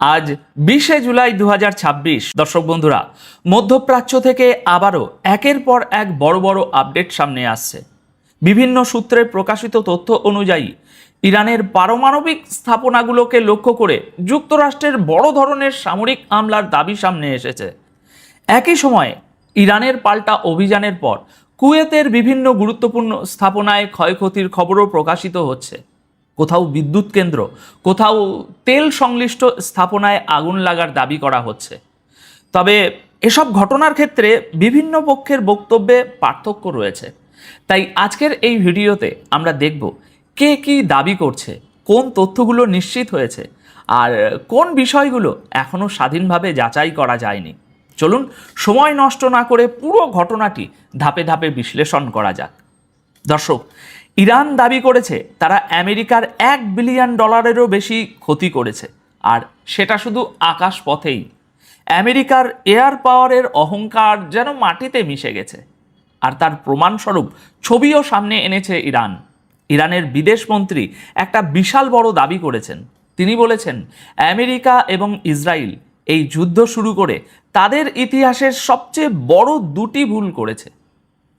আজ 20শে জুলাই 2026। দর্শক বন্ধুরা, মধ্যপ্রাচ্য থেকে আবারও একের পর এক বড় বড় আপডেট সামনে আসছে। বিভিন্ন সূত্রে প্রকাশিত তথ্য অনুযায়ী ইরানের পারমাণবিক স্থাপনাগুলোকে লক্ষ্য করে যুক্তরাষ্ট্রের বড় ধরনের সামরিক হামলার দাবি সামনে এসেছে। একই সময়ে ইরানের পাল্টা অভিযানের পর কুয়েতের বিভিন্ন গুরুত্বপূর্ণ স্থাপনায় ক্ষয়ক্ষতির খবরও প্রকাশিত হচ্ছে। কোথাও বিদ্যুৎ কেন্দ্র, কোথাও তেল সংশ্লিষ্ট স্থাপনায় আগুন লাগার দাবি করা হচ্ছে। তবে এসব ঘটনার ক্ষেত্রে বিভিন্ন পক্ষের বক্তব্যে পার্থক্য রয়েছে। তাই আজকের এই ভিডিওতে আমরা দেখব কে কী দাবি করছে, কোন তথ্যগুলো নিশ্চিত হয়েছে, আর কোন বিষয়গুলো এখনও স্বাধীনভাবে যাচাই করা যায়নি। চলুন সময় নষ্ট না করে পুরো ঘটনাটি ধাপে ধাপে বিশ্লেষণ করা যাক। দর্শক, ইরান দাবি করেছে তারা আমেরিকার $1 বিলিয়ন বেশি ক্ষতি করেছে, আর সেটা শুধু আকাশ পথেই। আমেরিকার এয়ার পাওয়ারের অহংকার যেন মাটিতে মিশে গেছে। আর তার প্রমাণস্বরূপ ছবিও সামনে এনেছে ইরান। ইরানের বিদেশমন্ত্রী একটা বিশাল বড় দাবি করেছেন। তিনি বলেছেন আমেরিকা এবং ইসরায়েল এই যুদ্ধ শুরু করে তাদের ইতিহাসের সবচেয়ে বড় দুটি ভুল করেছে।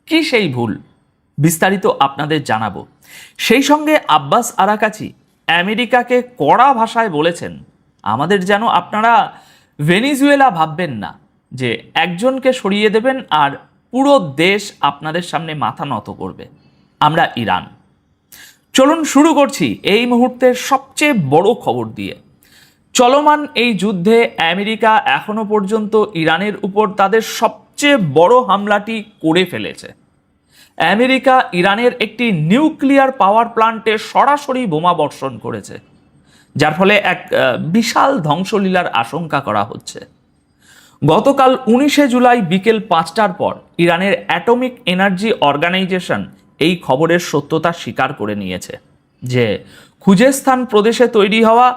কি সেই ভুল? বিস্তারিত আপনাদের জানাবো। সেই সঙ্গে আব্বাস আরাকাচি আমেরিকাকে কড়া ভাষায় বলেছেন, আমাদের যেন আপনারা ভেনিজুয়েলা ভাববেন না, যে একজনকে সরিয়ে দেবেন আর পুরো দেশ আপনাদের সামনে মাথা নত করবে। আমরা ইরান। চলুন শুরু করছি এই মুহূর্তের সবচেয়ে বড় খবর দিয়ে। চলমান এই যুদ্ধে আমেরিকা এখনো পর্যন্ত ইরানের উপর তাদের সবচেয়ে বড় হামলাটি করে ফেলেছে। আমেরিকা ইরানের একটি নিউক্লিয়ার পাওয়ার প্ল্যান্টে সরাসরি বোমা বর্ষণ করেছে, যার ফলে এক বিশাল ধ্বংসলীলার আশঙ্কা করা হচ্ছে। গতকাল 19শে জুলাই বিকেল 5টার পর ইরানের অ্যাটমিক এনার্জি অর্গানাইজেশন এই খবরের সত্যতা স্বীকার করে নিয়েছে যে খুজেস্তান প্রদেশে তৈরি হওয়া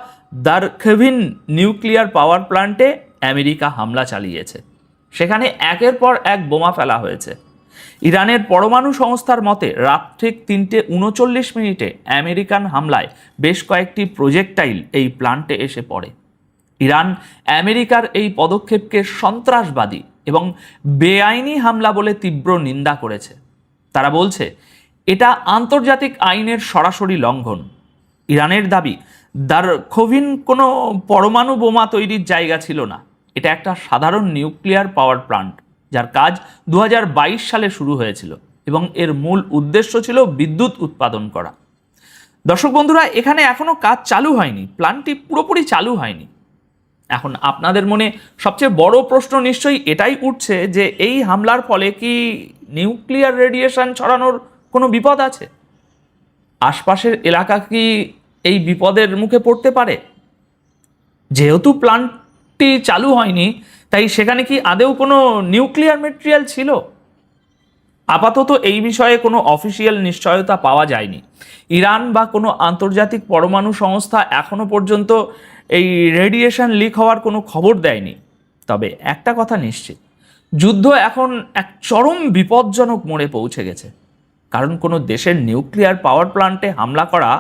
দারখেভিন নিউক্লিয়ার পাওয়ার প্ল্যান্টে আমেরিকা হামলা চালিয়েছে। সেখানে একের পর এক বোমা ফেলা হয়েছে। ইরানের পরমাণু সংস্থার মতে রাত ঠিক 3:39 আমেরিকান হামলায় বেশ কয়েকটি প্রজেক্টাইল এই প্ল্যান্টে এসে পড়ে। ইরান আমেরিকার এই পদক্ষেপকে সন্ত্রাসবাদী এবং বেআইনি হামলা বলে তীব্র নিন্দা করেছে। তারা বলছে এটা আন্তর্জাতিক আইনের সরাসরি লঙ্ঘন। ইরানের দাবি দারখেভিন কোনো পরমাণু বোমা তৈরির জায়গা ছিল না। এটা একটা সাধারণ নিউক্লিয়ার পাওয়ার প্ল্যান্ট, যার কাজ 2022 সালে শুরু হয়েছিল এবং এর মূল উদ্দেশ্য ছিল বিদ্যুৎ উৎপাদন করা। দর্শক বন্ধুরা, এখানে এখনো কাজ চালু হয়নি, প্ল্যান্টটি পুরোপুরি চালু হয়নি। এখন আপনাদের মনে সবচেয়ে বড় প্রশ্ন নিশ্চয়ই এটাই উঠছে যে এই হামলার ফলে কি নিউক্লিয়ার রেডিয়েশন ছড়ানোর কোনো বিপদ আছে? আশপাশের এলাকা কি এই বিপদের মুখে পড়তে পারে? যেহেতু প্ল্যান্টটি চালু হয়নি, তাই সেখানে কি আদেও কোনো নিউক্লিয়ার মেটেরিয়াল ছিল? আপাতত এই বিষয়ে কোনো অফিসিয়াল নিশ্চয়তা পাওয়া যায়নি। ইরান বা কোনো আন্তর্জাতিক পরমাণু সংস্থা এখনো পর্যন্ত এই রেডিয়েশন লিক হওয়ার কোনো খবর দেয়নি। তবে একটা কথা নিশ্চিত, যুদ্ধ এখন এক চরম বিপজ্জনক মোড়ে পৌঁছে গেছে। কারণ কোনো দেশের নিউক্লিয়ার পাওয়ার প্ল্যান্টে হামলা করা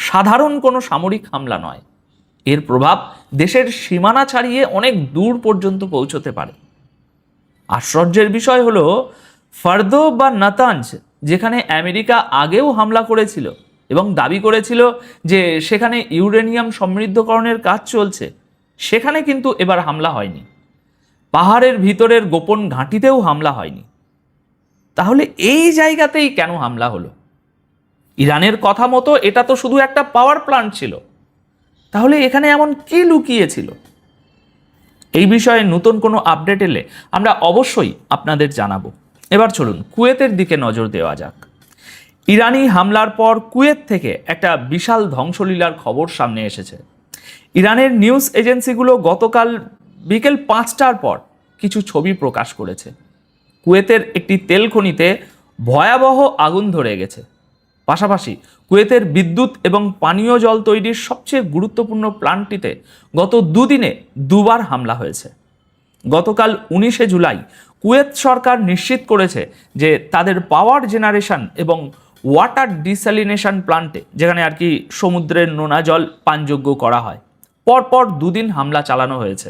সাধারণ কোনো সামরিক হামলা নয়। এর প্রভাব দেশের সীমানা ছাড়িয়ে অনেক দূর পর্যন্ত পৌঁছতে পারে। আশ্চর্যের বিষয় হলো ফার্দো বা নাতাঞ্জ, যেখানে আমেরিকা আগেও হামলা করেছিল এবং দাবি করেছিল যে সেখানে ইউরেনিয়াম সমৃদ্ধকরণের কাজ চলছে, সেখানে কিন্তু এবার হামলা হয়নি। পাহাড়ের ভিতরের গোপন ঘাঁটিতেও হামলা হয়নি। তাহলে এই জায়গাতেই কেন হামলা হলো? ইরানের কথা মতো এটা তো শুধু একটা পাওয়ার প্ল্যান্ট ছিল। তাহলে এখানে এমন কি লুকিয়েছিল? এই বিষয়ে নতুন কোনো আপডেট এলে আমরা অবশ্যই আপনাদের জানাবো। এবার চলুন কুয়েতের দিকে নজর দেওয়া যাক। ইরানি হামলার পর কুয়েত থেকে একটা বিশাল ধ্বংসলীলার খবর সামনে এসেছে। ইরানের নিউজ এজেন্সিগুলো গতকাল বিকেল 5টার পর কিছু ছবি প্রকাশ করেছে। কুয়েতের একটি তেল খনিতে ভয়াবহ আগুন ধরে গেছে। পাশাপাশি কুয়েতের বিদ্যুৎ এবং পানীয় জল তৈরির সবচেয়ে গুরুত্বপূর্ণ প্ল্যান্টটিতে গত দুদিনে দুবার হামলা হয়েছে। গতকাল 19শে জুলাই কুয়েত সরকার নিশ্চিত করেছে যে তাদের পাওয়ার জেনারেশন এবং ওয়াটার ডিস্যালিনেশন প্ল্যান্টে, যেখানে আর কি সমুদ্রের নোনা জল পানযোগ্য করা হয়, পরপর দুদিন হামলা চালানো হয়েছে।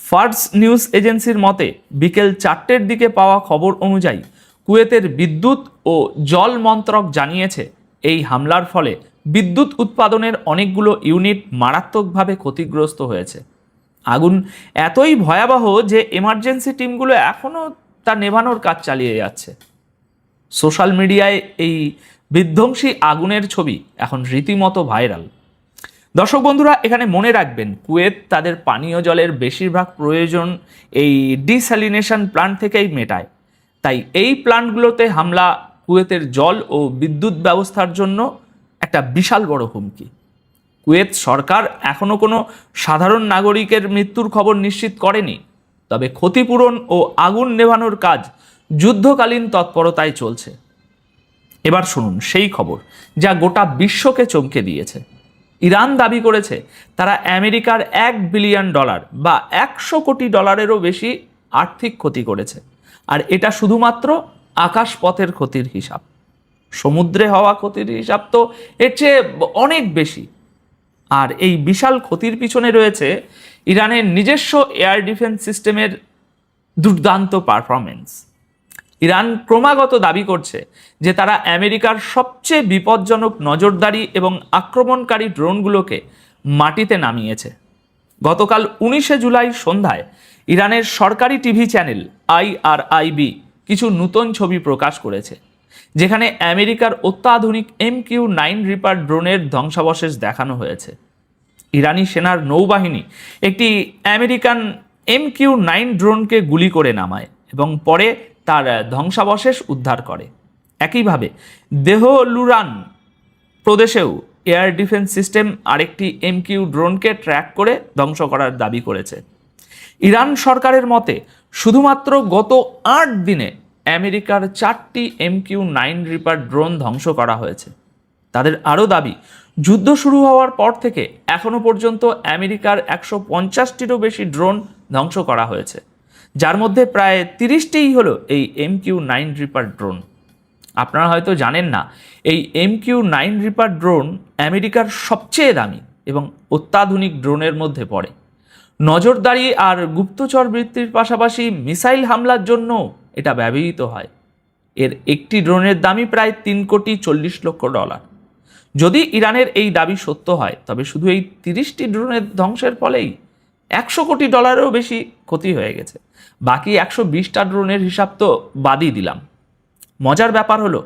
ফার্স নিউজ এজেন্সির মতে বিকেল 4টের দিকে পাওয়া খবর অনুযায়ী কুয়েতের বিদ্যুৎ ও জল মন্ত্রক জানিয়েছে এই হামলার ফলে বিদ্যুৎ উৎপাদনের অনেকগুলো ইউনিট মারাত্মকভাবে ক্ষতিগ্রস্ত হয়েছে। আগুন এতই ভয়াবহ যে এমার্জেন্সি টিমগুলো এখনও তা নেভানোর কাজ চালিয়ে যাচ্ছে। সোশ্যাল মিডিয়ায় এই বিধ্বংসী আগুনের ছবি এখন রীতিমতো ভাইরাল। দর্শক বন্ধুরা, এখানে মনে রাখবেন, কুয়েত তাদের পানীয় জলের বেশিরভাগ প্রয়োজন এই ডিস্যালিনেশন প্ল্যান্ট থেকেই মেটায়। তাই এই প্ল্যান্টগুলোতে হামলা কুয়েতের জল ও বিদ্যুৎ ব্যবস্থার জন্য একটা বিশাল বড় হুমকি। কুয়েত সরকার এখনও কোনো সাধারণ নাগরিকের মৃত্যুর খবর নিশ্চিত করেনি, তবে ক্ষতিপূরণ ও আগুন নেভানোর কাজ যুদ্ধকালীন তৎপরতায় চলছে। এবার শুনুন সেই খবর যা গোটা বিশ্বকে চমকে দিয়েছে। ইরান দাবি করেছে তারা আমেরিকার $1 বিলিয়ন বা 100 কোটি ডলারেরও বেশি আর্থিক ক্ষতি করেছে। আর এটা শুধুমাত্র আকাশপথের ক্ষতির হিসাব। সমুদ্রে হওয়া ক্ষতির হিসাব তো এর চেয়ে অনেক বেশি। আর এই বিশাল ক্ষতির পিছনে রয়েছে ইরানের নিজস্ব এয়ার ডিফেন্স সিস্টেমের দুর্দান্ত পারফরমেন্স। ইরান ক্রমাগত দাবি করছে যে তারা আমেরিকার সবচেয়ে বিপজ্জনক নজরদারি এবং আক্রমণকারী ড্রোনগুলোকে মাটিতে নামিয়েছে। গতকাল 19শে জুলাই সন্ধ্যায় ইরানের সরকারি টিভি চ্যানেল IRIB কিছু নতুন ছবি প্রকাশ করেছে, যেখানে আমেরিকার অত্যাধুনিক MQ-9 রিপার ড্রোনের ধ্বংসাবশেষ দেখানো হয়েছে। ইরানি সেনার নৌবাহিনী একটি আমেরিকান MQ-9 ড্রোনকে গুলি করে নামায় এবং পরে তার ধ্বংসাবশেষ উদ্ধার করে। একইভাবে দেহলুরান প্রদেশেও এয়ার ডিফেন্স সিস্টেম আরেকটি MQ ড্রোনকে ট্র্যাক করে ধ্বংস করার দাবি করেছে। ইরান সরকারের মতে শুধুমাত্র গত 8 দিনে আমেরিকার 4টি MQ-9 রিপার ড্রোন ধ্বংস করা হয়েছে। তাদের আরও দাবি, যুদ্ধ শুরু হওয়ার পর থেকে এখনও পর্যন্ত আমেরিকার 150টিরও বেশি ড্রোন ধ্বংস করা হয়েছে, যার মধ্যে প্রায় 30টিই হলো এই MQ-9 রিপার ড্রোন। আপনারা হয়তো জানেন না, এই MQ-9 রিপার ড্রোন আমেরিকার সবচেয়ে দামি এবং অত্যাধুনিক ড্রোনের মধ্যে পড়ে। নজরদারি আর গুপ্তচর বৃত্তির পাশাপাশি মিসাইল হামলার জন্য এটা ব্যবহৃত হয়। এর একটি ড্রোনের দামই প্রায় $3.40 কোটি। যদি ইরানের এই দাবি সত্য হয়, তবে শুধু এই 30টি ড্রোনের ধ্বংসের ফলেই $100 কোটিরও বেশি ক্ষতি হয়ে গেছে। বাকি 120টা ড্রোনের হিসাব তো বাদই দিলাম। মজার ব্যাপার হলো,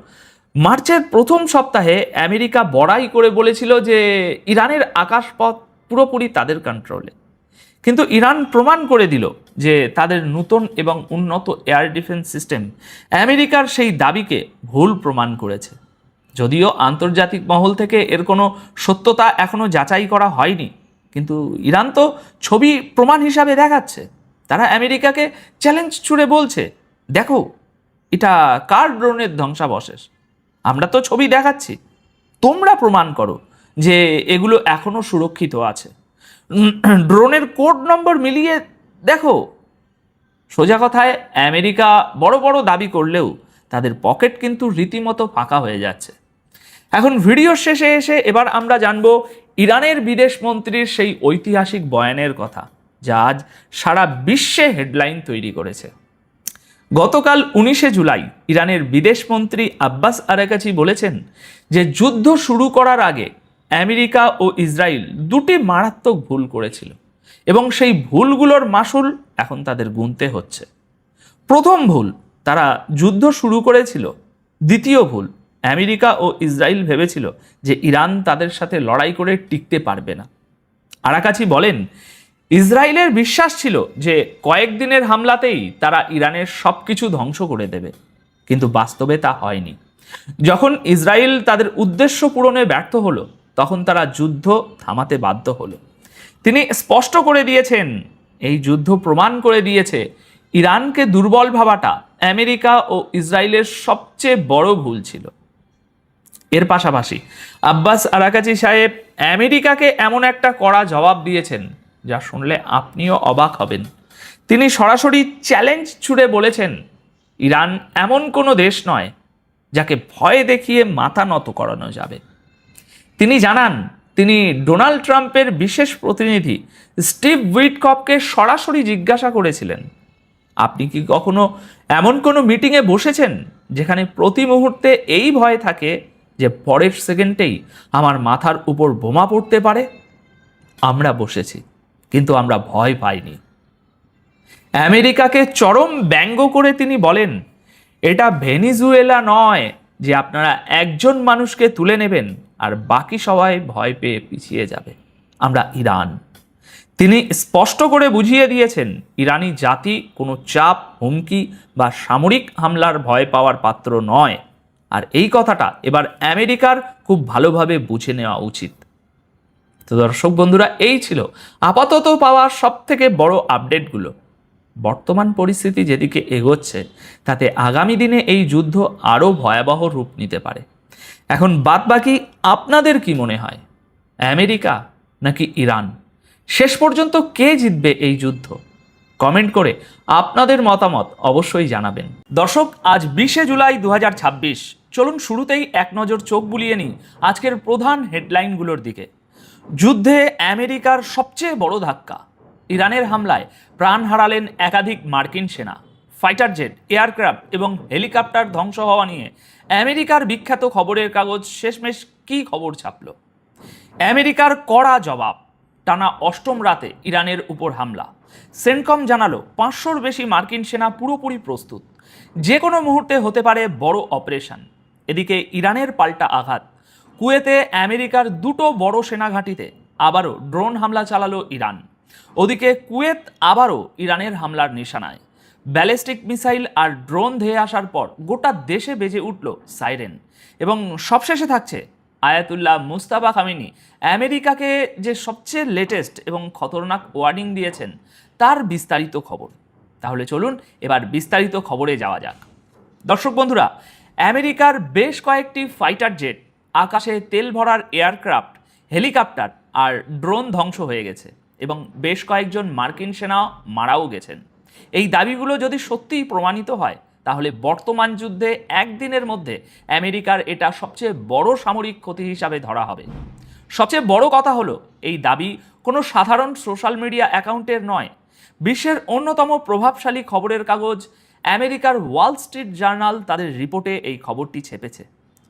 মার্চের প্রথম সপ্তাহে আমেরিকা বড়াই করে বলেছিল যে ইরানের আকাশপথ পুরোপুরি তাদের কন্ট্রোলে। কিন্তু ইরান প্রমাণ করে দিল যে তাদের নতুন এবং উন্নত এয়ার ডিফেন্স সিস্টেম আমেরিকার সেই দাবিকে ভুল প্রমাণ করেছে। যদিও আন্তর্জাতিক মহল থেকে এর কোনো সত্যতা এখনও যাচাই করা হয়নি, কিন্তু ইরান তো ছবি প্রমাণ হিসাবে দেখাচ্ছে। তারা আমেরিকাকে চ্যালেঞ্জ ছুড়ে বলছে, দেখো এটা কার ড্রোনের ধ্বংসাবশেষ, আমরা তো ছবি দেখাচ্ছি, তোমরা প্রমাণ করো যে এগুলো এখনও সুরক্ষিত আছে। ড্রোনের কোড নম্বর মিলিয়ে দেখো। সোজা কথায়, আমেরিকা বড় বড় দাবি করলেও তাদের পকেট কিন্তু রীতিমতো ফাঁকা হয়ে যাচ্ছে। এখন ভিডিওর শেষে এসে এবার আমরা জানবো ইরানের বিদেশ মন্ত্রীর সেই ঐতিহাসিক বয়ানের কথা, যা আজ সারা বিশ্বে হেডলাইন তৈরি করেছে। গতকাল 19শে জুলাই ইরানের বিদেশ মন্ত্রী আব্বাস আরাকাচি বলেছেন যে যুদ্ধ শুরু করার আগে আমেরিকা ও ইসরায়েল দুটি মারাত্মক ভুল করেছিল এবং সেই ভুলগুলোর মাসুল এখন তাদের গুনতে হচ্ছে। প্রথম ভুল, তারা যুদ্ধ শুরু করেছিল। দ্বিতীয় ভুল, আমেরিকা ও ইসরায়েল ভেবেছিল যে ইরান তাদের সাথে লড়াই করে টিকতে পারবে না। আরাকাচি বলেন, ইসরায়েলের বিশ্বাস ছিল যে কয়েকদিনের হামলাতেই তারা ইরানের সব কিছু ধ্বংস করে দেবে, কিন্তু বাস্তবে তা হয়নি। যখন ইসরায়েল তাদের উদ্দেশ্য পূরণে ব্যর্থ হলো, তখন তারা যুদ্ধ থামাতে বাধ্য হলো। তিনি স্পষ্ট করে দিয়েছেন, এই যুদ্ধ প্রমাণ করে দিয়েছে ইরানকে দুর্বল ভাবাটা আমেরিকা ও ইসরায়েলের সবচেয়ে বড় ভুল ছিল। এর পাশাপাশি আব্বাস আরাকাচি সাহেব আমেরিকাকে এমন একটা কড়া জবাব দিয়েছেন যা শুনলে আপনিও অবাক হবেন। তিনি সরাসরি চ্যালেঞ্জ ছুড়ে বলেছেন, ইরান এমন কোনো দেশ নয় যাকে ভয় দেখিয়ে মাথা নত করানো যাবে। তিনি জানান, তিনি ডোনাল্ড ট্রাম্পের বিশেষ প্রতিনিধি স্টিভ উইটকফকে সরাসরি জিজ্ঞাসা করেছিলেন, আপনি কি কখনো এমন কোনো মিটিংয়ে বসেছেন যেখানে প্রতি মুহূর্তে এই ভয় থাকে যে পরের সেকেন্ডেই আমার মাথার উপর বোমা পড়তে পারে? আমরা বসেছি, কিন্তু আমরা ভয় পাইনি। আমেরিকাকে চরম ব্যঙ্গ করে তিনি বলেন, এটা ভেনিজুয়েলা নয় যে আপনারা একজন মানুষকে তুলে নেবেন আর বাকি সবাই ভয় পেয়ে পিছিয়ে যাবে। আমরা ইরান। তিনি স্পষ্ট করে বুঝিয়ে দিয়েছেন, ইরানি জাতি কোনো চাপ, হুমকি বা সামরিক হামলার ভয় পাওয়ার পাত্র নয়। আর এই কথাটা এবার আমেরিকার খুব ভালোভাবে বুঝে নেওয়া উচিত। তো দর্শক বন্ধুরা, এই ছিল আপাতত পাওয়া সব থেকে বড় আপডেটগুলো। বর্তমান পরিস্থিতি যেদিকে এগোচ্ছে তাতে আগামী দিনে এই যুদ্ধ আরও ভয়াবহ রূপ নিতে পারে। এখন বাদবাকি আপনাদের কি মনে হয়, আমেরিকা নাকি ইরান? শেষ পর্যন্ত কে জিতবে এই যুদ্ধ? কমেন্ট করে আপনাদের মতামত অবশ্যই জানাবেন। দর্শক, আজ 20শে জুলাই 2026। চলুন শুরুতেই এক নজর চোখ বুলিয়ে নিই আজকের প্রধান হেডলাইনগুলোর দিকে। যুদ্ধে আমেরিকার সবচেয়ে বড় ধাক্কা, ইরানের হামলায় প্রাণ হারালেন একাধিক মার্কিন সেনা। ফাইটার জেট, এয়ারক্রাফট এবং হেলিকপ্টার ধ্বংস হওয়া নিয়ে আমেরিকার বিখ্যাত খবরের কাগজ শেষমেশ কী খবর ছাপল? আমেরিকার কড়া জবাব, টানা অষ্টম রাতে ইরানের উপর হামলা। সেন্টকম জানালো 500-র বেশি মার্কিন সেনা পুরোপুরি প্রস্তুত, যে কোনো মুহূর্তে হতে পারে বড় অপারেশন। এদিকে ইরানের পাল্টা আঘাত, কুয়েতে আমেরিকার দুটো বড় সেনাঘাঁটিতে আবারও ড্রোন হামলা চালালো ইরান। ওদিকে কুয়েত আবারও ইরানের হামলার নিশানায়। ব্যালিস্টিক মিসাইল আর ড্রোন ধেয়ে আসার পর গোটা দেশে বেজে উঠল সাইরেন। এবং সবশেষে থাকছে আয়াতুল্লাহ মুস্তাফা খামেনি আমেরিকাকে যে সবচেয়ে লেটেস্ট এবং খতরনাক ওয়ার্নিং দিয়েছেন তার বিস্তারিত খবর। তাহলে চলুন এবার বিস্তারিত খবরে যাওয়া যাক। দর্শক বন্ধুরা, আমেরিকার বেশ কয়েকটি ফাইটার জেট, আকাশে তেল ভরার এয়ারক্রাফট, হেলিকপ্টার আর ড্রোন ধ্বংস হয়ে গেছে এবং বেশ কয়েকজন মার্কিন সেনা মারাও গেছেন। এই দাবিগুলো যদি সত্যিই প্রমাণিত হয় তাহলে বর্তমান যুদ্ধে একদিনের মধ্যে আমেরিকার এটা সবচেয়ে বড় সামরিক ক্ষতি হিসাবে ধরা হবে। সবচেয়ে বড় কথা হলো, এই দাবি কোনো সাধারণ সোশ্যাল মিডিয়া অ্যাকাউন্টের নয়। বিশ্বের অন্যতম প্রভাবশালী খবরের কাগজ আমেরিকার ওয়াল স্ট্রিট জার্নাল তাদের রিপোর্টে এই খবরটি ছেপেছে।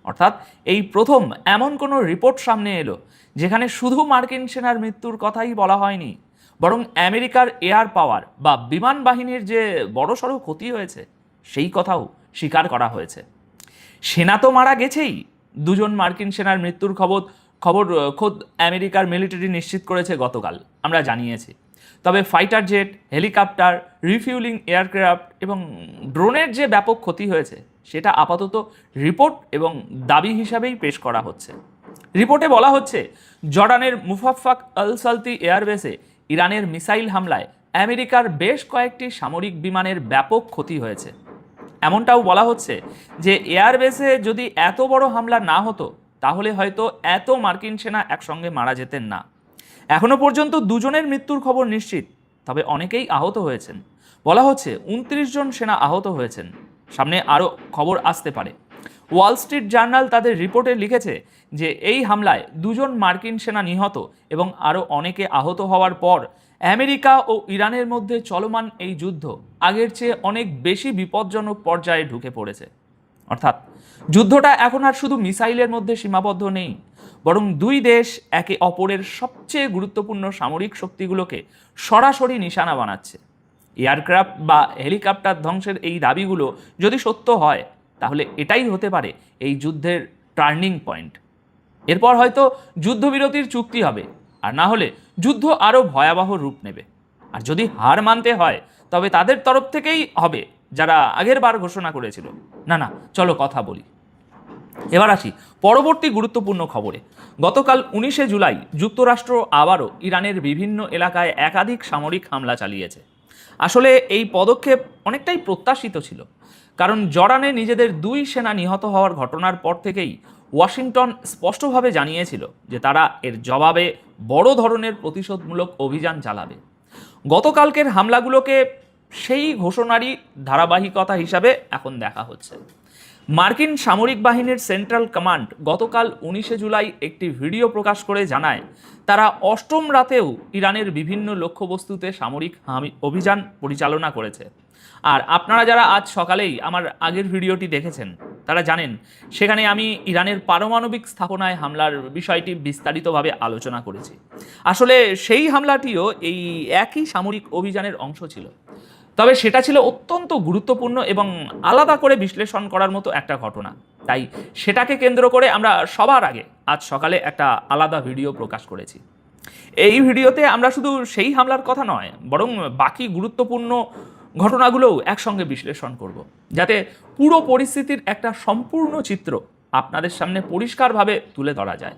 অর্থাৎ এই প্রথম এমন কোনো রিপোর্ট সামনে এলো যেখানে শুধু মার্কিন সেনার মৃত্যুর কথাই বলা হয়নি, বরং আমেরিকার এয়ার পাওয়ার বা বিমান বাহিনীর যে বড়সড় ক্ষতি হয়েছে সেই কথাও স্বীকার করা হয়েছে। সেনা তো মারা গেছেই, দুজন মার্কিন সেনার মৃত্যুর খবর খোদ আমেরিকার মিলিটারি নিশ্চিত করেছে গতকাল, আমরা জানিয়েছি। তবে fighter jet, helicopter, refuelling aircraft এবং ড্রোনের যে ব্যাপক ক্ষতি হয়েছে সেটা আপাতত রিপোর্ট এবং দাবি হিসাবেই পেশ করা হচ্ছে। রিপোর্টে বলা হচ্ছে, জর্ডানের মুফাফফাক আল সালতি এয়ারবেসে ইরানের মিসাইল হামলায় আমেরিকার বেশ কয়েকটি সামরিক বিমানের ব্যাপক ক্ষতি হয়েছে। এমনটাও বলা হচ্ছে যে এয়ারবেসে যদি এত বড় হামলা না হতো তাহলে হয়তো এত মার্কিন সেনা একসঙ্গে মারা যেতেন না। এখনো পর্যন্ত দুজনের মৃত্যুর খবর নিশ্চিত, তবে অনেকেই আহত হয়েছেন। বলা হচ্ছে 29 জন সেনা আহত হয়েছেন, সামনে আরও খবর আসতে পারে। ওয়াল স্ট্রিট জার্নাল তাদের রিপোর্টে লিখেছে যে এই হামলায় 2 জন মার্কিন সেনা নিহত এবং আরও অনেকে আহত হওয়ার পর আমেরিকা ও ইরানের মধ্যে চলমান এই যুদ্ধ আগের চেয়ে অনেক বেশি বিপজ্জনক পর্যায়ে ঢুকে পড়েছে। অর্থাৎ যুদ্ধটা এখন আর শুধু মিসাইলের মধ্যে সীমাবদ্ধ নেই, বরং দুই দেশ একে অপরের সবচেয়ে গুরুত্বপূর্ণ সামরিক শক্তিগুলোকে সরাসরি নিশানা বানাচ্ছে। এয়ারক্রাফট বা হেলিকপ্টার ধ্বংসের এই দাবিগুলো যদি সত্য হয় তাহলে এটাই হতে পারে এই যুদ্ধের টার্নিং পয়েন্ট। এরপর হয়তো যুদ্ধবিরতির চুক্তি হবে, আর না হলে যুদ্ধ আরও ভয়াবহ রূপ নেবে। আর যদি হার মানতে হয় তবে তাদের তরফ থেকেই হবে যারা আগের বার ঘোষণা করেছিল। না, চলো কথা বলি। এবার আসি পরবর্তী গুরুত্বপূর্ণ খবরে। গতকাল 19শে জুলাই যুক্তরাষ্ট্র আবারও ইরানের বিভিন্ন এলাকায় একাধিক সামরিক হামলা চালিয়েছে। আসলে এই পদক্ষেপ অনেকটাই প্রত্যাশিত ছিল, কারণ জর্ডানে নিজেদের 2 সেনা নিহত হওয়ার ঘটনার পর থেকেই ওয়াশিংটন স্পষ্টভাবে জানিয়েছিল যে তারা এর জবাবে বড় ধরনের প্রতিশোধমূলক অভিযান চালাবে। গতকালকের হামলাগুলোকে সেই ঘোষণারই ধারাবাহিকতা হিসাবে এখন দেখা হচ্ছে। মার্কিন সামরিক বাহিনীর সেন্ট্রাল কমান্ড গতকাল 19শে জুলাই একটি ভিডিও প্রকাশ করে জানায় তারা অষ্টম রাতেও ইরানের বিভিন্ন লক্ষ্যবস্তুতে সামরিক অভিযান পরিচালনা করেছে। আর আপনারা যারা আজ সকালেই আমার আগের ভিডিওটি দেখেছেন তারা জানেন সেখানে আমি ইরানের পারমাণবিক স্থাপনায় হামলার বিষয়টি বিস্তারিতভাবে আলোচনা করেছি। আসলে সেই হামলাটিও এই একই সামরিক অভিযানের অংশ ছিল, তবে সেটা ছিল অত্যন্ত গুরুত্বপূর্ণ এবং আলাদা করে বিশ্লেষণ করার মতো একটা ঘটনা। তাই সেটাকে কেন্দ্র করে আমরা সবার আগে আজ সকালে একটা আলাদা ভিডিও প্রকাশ করেছি। এই ভিডিওতে আমরা শুধু সেই হামলার কথা নয়, বরং বাকি গুরুত্বপূর্ণ ঘটনাগুলোও একসঙ্গে বিশ্লেষণ করব, যাতে পুরো পরিস্থিতির একটা সম্পূর্ণ চিত্র আপনাদের সামনে পরিষ্কারভাবে তুলে ধরা যায়।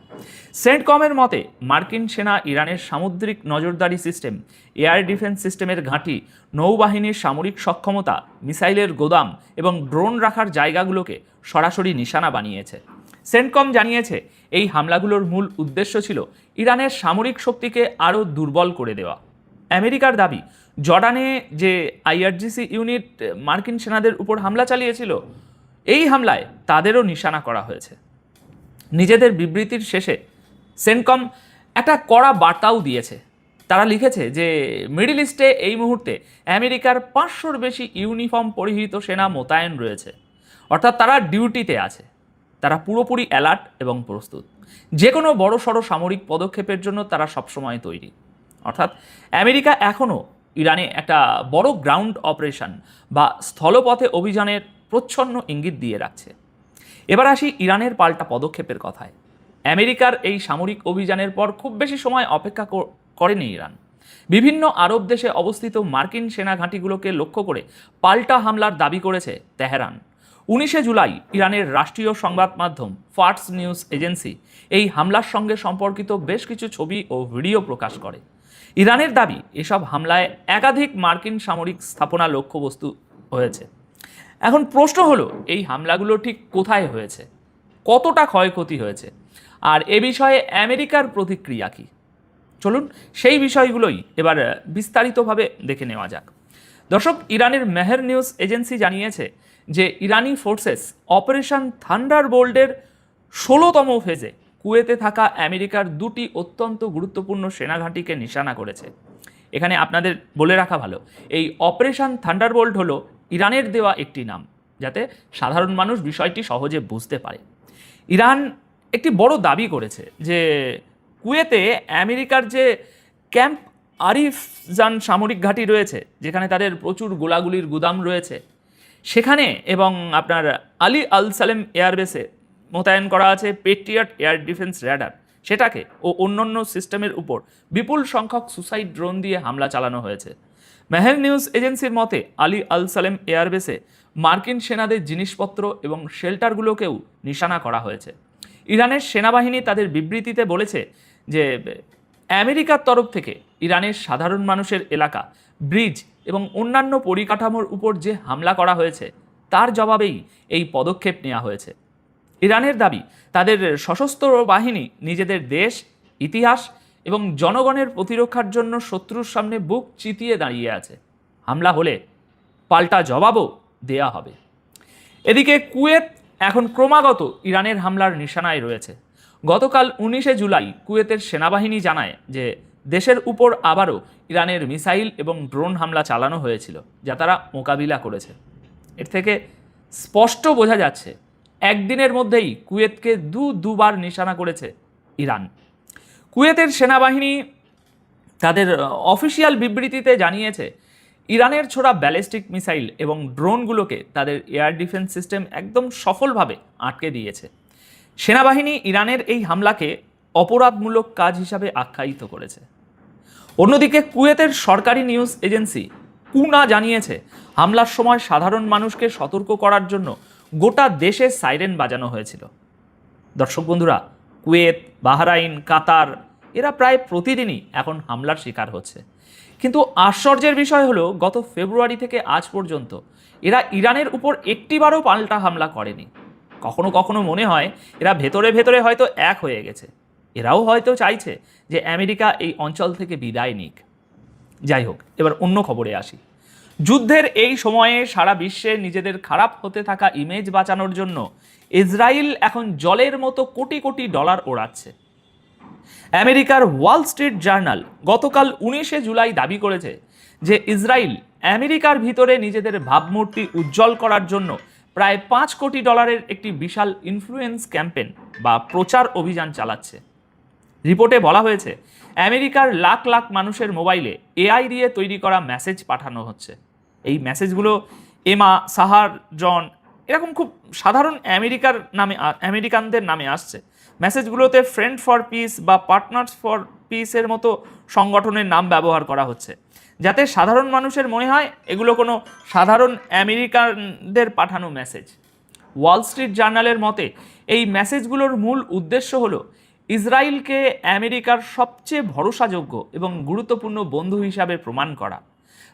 সেন্টকমের মতে মার্কিন সেনা ইরানের সামুদ্রিক নজরদারি সিস্টেম, এয়ার ডিফেন্স সিস্টেমের ঘাঁটি, নৌবাহিনীর সামরিক সক্ষমতা, মিসাইলের গোদাম এবং ড্রোন রাখার জায়গাগুলোকে সরাসরি নিশানা বানিয়েছে। সেন্টকম জানিয়েছে এই হামলাগুলোর মূল উদ্দেশ্য ছিল ইরানের সামরিক শক্তিকে আরও দুর্বল করে দেওয়া। আমেরিকার দাবি, জর্ডানে যে আইআরজিসি ইউনিট মার্কিন সেনাদের উপর হামলা চালিয়েছিল, এই হামলায় তাদেরও নিশানা করা হয়েছে। নিজেদের বিবৃতির শেষে সেন্টকম একটা কড়া বার্তাও দিয়েছে। তারা লিখেছে যে মিডল ইস্টে এই মুহূর্তে আমেরিকার 500-র বেশি ইউনিফর্ম পরিহিত সেনা মোতায়েন রয়েছে, অর্থাৎ তারা ডিউটিতে আছে। তারা পুরোপুরি অ্যালার্ট এবং প্রস্তুত। যে কোনো বড়সড় সামরিক পদক্ষেপের জন্য তারা সবসময় তৈরি। অর্থাৎ আমেরিকা এখনও ইরানে একটা বড় গ্রাউন্ড অপারেশন বা স্থলপথে অভিযানের প্রচ্ছন্ন ইঙ্গিত দিয়ে রাখছে। এবার আসি ইরানের পাল্টা পদক্ষেপের কথায়। আমেরিকার এই সামরিক অভিযানের পর খুব বেশি সময় অপেক্ষা করেনি ইরান। বিভিন্ন আরব দেশে অবস্থিত মার্কিন সেনা ঘাঁটিগুলোকে লক্ষ্য করে পাল্টা হামলার দাবি করেছে তেহরান। 19শে জুলাই ইরানের রাষ্ট্রীয় সংবাদ মাধ্যম ফার্স নিউজ এজেন্সি এই হামলার সঙ্গে সম্পর্কিত বেশ কিছু ছবি ও ভিডিও প্রকাশ করে। ইরানের দাবি, এসব হামলায় একাধিক মার্কিন সামরিক স্থাপনা লক্ষ্যবস্তু হয়েছে। এখন প্রশ্ন হলো, এই হামলাগুলো ঠিক কোথায় হয়েছে, কতটা ক্ষয়ক্ষতি হয়েছে, আর এ বিষয়ে আমেরিকার প্রতিক্রিয়া কী? চলুন সেই বিষয়গুলোই এবার বিস্তারিতভাবে দেখে নেওয়া যাক। দর্শক, ইরানের মেহের নিউজ এজেন্সি জানিয়েছে যে ইরানি ফোর্সেস অপারেশন থান্ডারবোল্টের 16তম ফেজে কুয়েতে থাকা আমেরিকার দুটি অত্যন্ত গুরুত্বপূর্ণ সেনাঘাঁটিকে নিশানা করেছে। এখানে আপনাদের বলে রাখা ভালো, এই অপারেশন থান্ডারবোল্ট হলো ইরানের দেওয়া একটি নাম, যাতে সাধারণ মানুষ বিষয়টি সহজে বুঝতে পারে। ইরান একটি বড় দাবি করেছে যে কুয়েতে আমেরিকার যে ক্যাম্প আরিফজান সামরিক ঘাঁটি রয়েছে, যেখানে তাদের প্রচুর গোলাগুলির গুদাম রয়েছে, সেখানে এবং আপনার আলী আল সালেম এয়ারবেসে মোতায়েন করা আছে পেট্রিয়ট এয়ার ডিফেন্স র্যাডার, সেটাকে ও অন্যান্য সিস্টেমের উপর বিপুল সংখ্যক সুসাইড ড্রোন দিয়ে হামলা চালানো হয়েছে। মেহের নিউজ এজেন্সির মতে আলী আল সালেম এয়ারবেসে মার্কিন সেনাদের জিনিসপত্র এবং শেল্টারগুলোকেও নিশানা করা হয়েছে। ইরানের সেনাবাহিনী তাদের বিবৃতিতে বলেছে যে আমেরিকার তরফ থেকে ইরানের সাধারণ মানুষের এলাকা, ব্রিজ এবং অন্যান্য পরিকাঠামোর উপর যে হামলা করা হয়েছে তার জবাবেই এই পদক্ষেপ নেওয়া হয়েছে। ইরানের দাবি, তাদের সশস্ত্র বাহিনী নিজেদের দেশ, ইতিহাস এবং জনগণের প্রতিরক্ষার জন্য শত্রুর সামনে বুক চিতিয়ে দাঁড়িয়ে আছে। হামলা হলে পাল্টা জবাবও দেয়া হবে। এদিকে কুয়েত এখন ক্রমাগত ইরানের হামলার নিশানায় রয়েছে। গতকাল 19শে জুলাই কুয়েতের সেনাবাহিনী জানায় যে দেশের উপর আবারও ইরানের মিসাইল এবং ড্রোন হামলা চালানো হয়েছিল, যা তারা মোকাবিলা করেছে। এর থেকে স্পষ্ট বোঝা যাচ্ছে একদিনের মধ্যেই কুয়েতকে দুবার নিশানা করেছে ইরান। কুয়েতের সেনাবাহিনী তাদের অফিসিয়াল বিবৃতিতে জানিয়েছে ইরানের ছোড়া ব্যালিস্টিক মিসাইল এবং ড্রোনগুলোকে তাদের এয়ার ডিফেন্স সিস্টেম একদম সফলভাবে আটকে দিয়েছে। সেনাবাহিনী ইরানের এই হামলাকে অপরাধমূলক কাজ হিসাবে আখ্যায়িত করেছে। অন্যদিকে কুয়েতের সরকারি নিউজ এজেন্সি কুনা জানিয়েছে হামলার সময় সাধারণ মানুষকে সতর্ক করার জন্য গোটা দেশে সাইরেন বাজানো হয়েছিল। দর্শক বন্ধুরা, কুয়েত, বাহরাইন, কাতার এরা প্রায় প্রতিদিনই এখন হামলার শিকার হচ্ছে। কিন্তু আশ্চর্যের বিষয় হলো, গত ফেব্রুয়ারি থেকে আজ পর্যন্ত এরা ইরানের উপর একটিবারও পাল্টা হামলা করেনি। কখনো কখনো মনে হয় এরা ভেতরে ভেতরে হয়তো এক হয়ে গেছে। এরাও হয়তো চাইছে যে আমেরিকা এই অঞ্চল থেকে বিদায় নিক। যাই হোক, এবার অন্য খবরে আসি। যুদ্ধের এই সময়ে সারা বিশ্বে নিজেদের খারাপ হতে থাকা ইমেজ বাঁচানোর জন্য ইসরায়েল এখন জলের মতো কোটি কোটি ডলার ওড়াচ্ছে। আমেরিকার ওয়াল স্ট্রিট জার্নাল গতকাল 19শে জুলাই দাবি করেছে যে ইসরায়েল আমেরিকার ভিতরে নিজেদের ভাবমূর্তি উজ্জ্বল করার জন্য প্রায় 5 কোটি ডলারের একটি বিশাল ইনফ্লুয়েন্স ক্যাম্পেন বা প্রচার অভিযান চালাচ্ছে। রিপোর্টে বলা হয়েছে আমেরিকার লাখ লাখ মানুষের মোবাইলে এআই দিয়ে তৈরি করা মেসেজ পাঠানো হচ্ছে। এই মেসেজগুলো এমা, সাহার, জন এরকম খুব সাধারণ আমেরিকানদের নামে আসছে। মেসেজগুলোতে ফ্রেন্ড ফর পিস বা পার্টনার্স ফর পিসের মতো সংগঠনের নাম ব্যবহার করা হচ্ছে, যাতে সাধারণ মানুষের মনে হয় এগুলো কোনো সাধারণ আমেরিকানদের পাঠানো মেসেজ। ওয়াল স্ট্রিট জার্নালের মতে এই মেসেজগুলোর মূল উদ্দেশ্য হলো ইসরায়েলকে আমেরিকার সবচেয়ে ভরসাযোগ্য এবং গুরুত্বপূর্ণ বন্ধু হিসাবে প্রমাণ করা,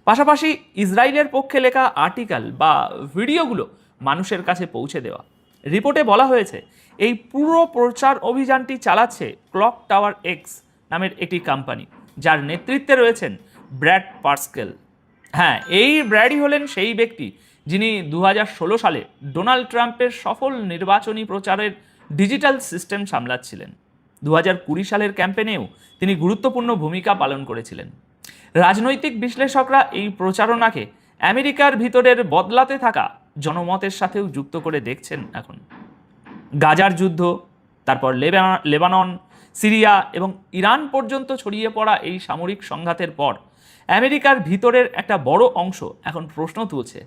পাশাপাশি ইসরায়েলের পক্ষে লেখা আর্টিকেল বা ভিডিওগুলো মানুষের কাছে পৌঁছে দেওয়া। রিপোর্টে বলা হয়েছে এই পুরো প্রচার অভিযানটি চালাচ্ছে ক্লক টাওয়ার এক্স নামের একটি কোম্পানি, যার নেতৃত্বে রয়েছেন ব্র্যাড পার্সকেল। হ্যাঁ, এই ব্র্যাডই হলেন সেই ব্যক্তি যিনি 2016 সালে ডোনাল্ড ট্রাম্পের সফল নির্বাচনী প্রচারের ডিজিটাল সিস্টেম সামলাচ্ছিলেন। 2020 সালের ক্যাম্পেনেও তিনি গুরুত্বপূর্ণ ভূমিকা পালন করেছিলেন। রাজনৈতিক বিশ্লেষকরা এই প্রচারণাকে আমেরিকার ভিতরের বদলাতে থাকা জনমতের সাথেও যুক্ত করে দেখছেন। এখন গাজার যুদ্ধ, তারপর লেবানন, সিরিয়া এবং ইরান পর্যন্ত ছড়িয়ে পড়া এই সামরিক সংঘাতের পর আমেরিকার ভিতরের একটা বড় অংশ এখন প্রশ্ন তুলছে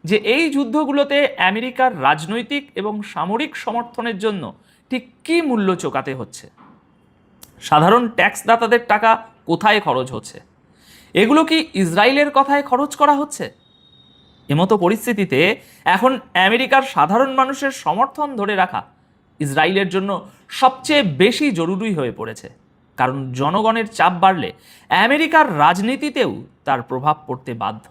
যে এই যুদ্ধগুলোতে আমেরিকার রাজনৈতিক এবং সামরিক সমর্থনের জন্য ঠিক কী মূল্য চোকাতে হচ্ছে। সাধারণ ট্যাক্সদাতাদের টাকা কোথায় খরচ হচ্ছে? এগুলো কি ইসরায়েলের কথায় খরচ করা হচ্ছে? এমতো পরিস্থিতিতে এখন আমেরিকার সাধারণ মানুষের সমর্থন ধরে রাখা ইসরায়েলের জন্য সবচেয়ে বেশি জরুরি হয়ে পড়েছে, কারণ জনগণের চাপ বাড়লে আমেরিকার রাজনীতিতেও তার প্রভাব পড়তে বাধ্য।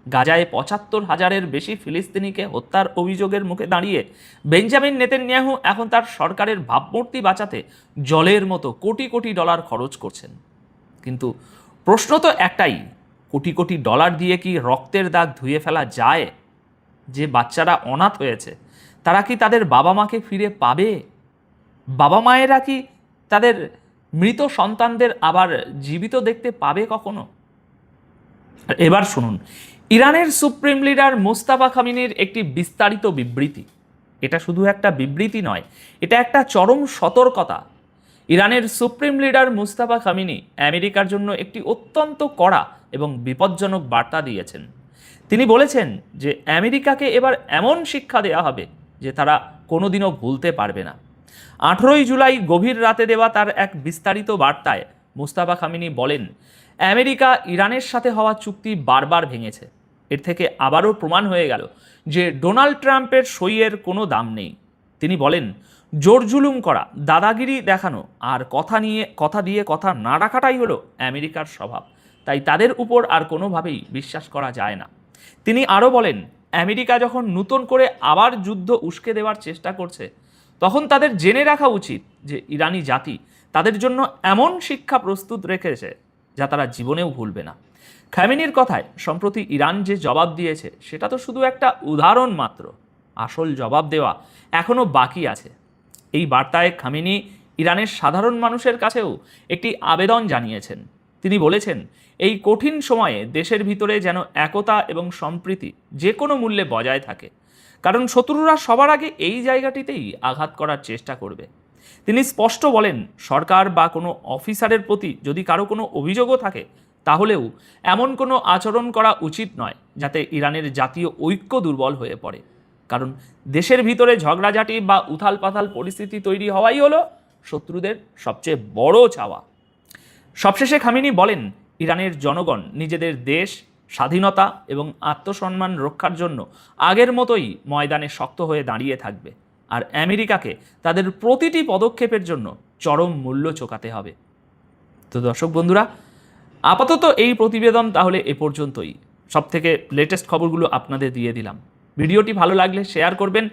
গাজায় 75,000-এর বেশি ফিলিস্তিনিকে হত্যার অভিযোগের মুখে দাঁড়িয়ে বেঞ্জামিন নেতানিয়াহু এখন তার সরকারের ভাবমূর্তি বাঁচাতে জলের মতো কোটি কোটি ডলার খরচ করছেন। কিন্তু প্রশ্ন তো একটাই, কোটি কোটি ডলার দিয়ে কি রক্তের দাগ ধুয়ে ফেলা যায়? যে বাচ্চারা অনাথ হয়েছে তারা কি তাদের বাবা মাকে ফিরে পাবে? বাবা মায়েরা কি তাদের মৃত সন্তানদের আবার জীবিত দেখতে পাবে কখনো? এবার শুনুন ইরানের সুপ্রিম লিডার মুস্তাফা খামিনির একটি বিস্তারিত বিবৃতি। এটা শুধু একটা বিবৃতি নয়, এটা একটা চরম সতর্কতা। ইরানের সুপ্রিম লিডার মুস্তাফা খামিনি আমেরিকার জন্য একটি অত্যন্ত কড়া এবং বিপজ্জনক বার্তা দিয়েছেন। তিনি বলেছেন যে আমেরিকাকে এবার এমন শিক্ষা দেওয়া হবে যে তারা কোনোদিনও ভুলতে পারবে না। 18 জুলাই গভীর রাতে দেওয়া তার এক বিস্তারিত বার্তায় মুস্তাফা খামিনি বলেন, আমেরিকা ইরানের সাথে হওয়া চুক্তি বারবার ভেঙেছে। এর থেকে আবারও প্রমাণ হয়ে গেল যে ডোনাল্ড ট্রাম্পের সইয়ের কোনো দাম নেই। তিনি বলেন, জোর জুলুম করা, দাদাগিরি দেখানো আর কথা দিয়ে কথা না রাখাটাই হলো আমেরিকার স্বভাব, তাই তাদের উপর আর কোনোভাবেই বিশ্বাস করা যায় না। তিনি আরও বলেন, আমেরিকা যখন নতুন করে আবার যুদ্ধ উস্কে দেওয়ার চেষ্টা করছে তখন তাদের জেনে রাখা উচিত যে ইরানি জাতি তাদের জন্য এমন শিক্ষা প্রস্তুত রেখেছে যা তারা জীবনেও ভুলবে না। খামেনির কথায় সম্প্রতি ইরান যে জবাব দিয়েছে সেটা তো শুধু একটা উদাহরণ মাত্র, আসল জবাব দেওয়া এখনও বাকি আছে। এই বার্তায় খামেনি ইরানের সাধারণ মানুষের কাছেও একটি আবেদন জানিয়েছেন। তিনি বলেছেন, এই কঠিন সময়ে দেশের ভিতরে যেন একতা এবং সম্প্রীতি যে কোনো মূল্যে বজায় থাকে, কারণ শত্রুরা সবার আগে এই জায়গাটিতেই আঘাত করার চেষ্টা করবে। তিনি স্পষ্ট বলেন, সরকার বা কোনো অফিসারের প্রতি যদি কারো কোনো অভিযোগও থাকে তাহলেও এমন কোনো আচরণ করা উচিত নয় যাতে ইরানের জাতীয় ঐক্য দুর্বল হয়ে পড়ে, কারণ দেশের ভিতরে ঝগড়াঝাটি বা উথাল পাথাল পরিস্থিতি তৈরি হওয়াই হলো শত্রুদের সবচেয়ে বড় চাওয়া। সবশেষে খামেনি বলেন, ইরানের জনগণ নিজেদের দেশ, স্বাধীনতা এবং আত্মসম্মান রক্ষার জন্য আগের মতোই ময়দানে শক্ত হয়ে দাঁড়িয়ে থাকবে, আর আমেরিকাকে তাদের প্রতিটি পদক্ষেপের জন্য চরম মূল্য চোকাতে হবে। তো দর্শক বন্ধুরা, আপাতত এই প্রতিবেদন তাহলে এ পর্যন্তই। সবথেকে লেটেস্ট খবরগুলো আপনাদের দিয়ে দিলাম। ভিডিওটি ভালো লাগলে শেয়ার করবেন।